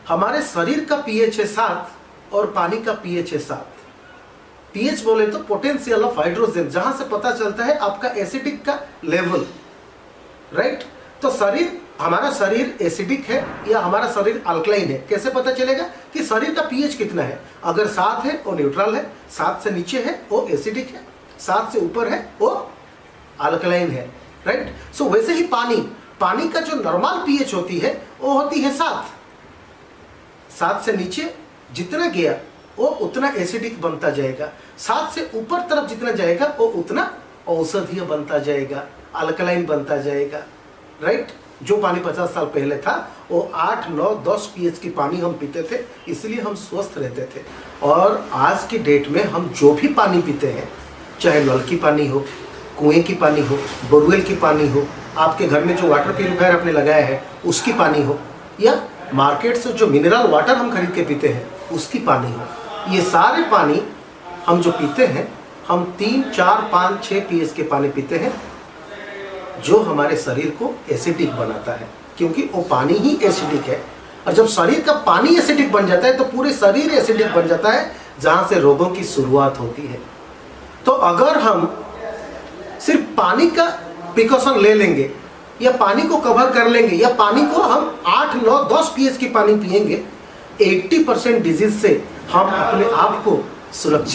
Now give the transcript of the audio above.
हमारे शरीर का पीएच है 7 और पानी का पीएच है 7। पीएच बोले तो पोटेंशियल ऑफ हाइड्रोजन, जहां से पता चलता है आपका एसिडिक का लेवल, राइट। तो हमारा शरीर एसिडिक है या हमारा शरीर अल्कलाइन है, कैसे पता चलेगा कि शरीर का पीएच कितना है? अगर 7 है वो न्यूट्रल है, 7 से नीचे है वो एसिडिक है, 7 से ऊपर है वो अल्कलाइन है, राइट। सो वैसे ही पानी का जो नॉर्मल पीएच होती है वो होती है 7 से नीचे जितना गया वो उतना एसिडिक बनता जाएगा, 7 से ऊपर तरफ जितना जाएगा वो उतना औषधीय बनता जाएगा, अल्कलाइन बनता जाएगा, राइट। जो पानी 50 साल पहले था वो 8, 9, 10 पीएच की पानी हम पीते थे, इसलिए हम स्वस्थ रहते थे। और आज की डेट में हम जो भी पानी पीते हैं, चाहे नल की पानी हो, कुएं की पानी हो, बोरवेल की पानी हो, आपके घर में जो वाटर प्यूरिफायर आपने लगाया है उसकी पानी हो, या मार्केट से जो मिनरल वाटर हम खरीद के पीते हैं उसकी पानी हो, ये सारे पानी हम जो पीते हैं, हम 3, 4, 5, 6 पीएच के पानी पीते हैं, जो हमारे शरीर को एसिडिक बनाता है, क्योंकि वो पानी ही एसिडिक है। और जब शरीर का पानी एसिडिक बन जाता है तो पूरे शरीर एसिडिक बन जाता है, जहां से रोगों की शुरुआत होती है। तो अगर हम सिर्फ पानी का प्रिकॉशन ले लेंगे या पानी को कवर कर लेंगे या पानी को हम 8, 9, 10 पीएच की पानी पिएंगे, 80% डिजीज से हम अपने आप को सुरक्षित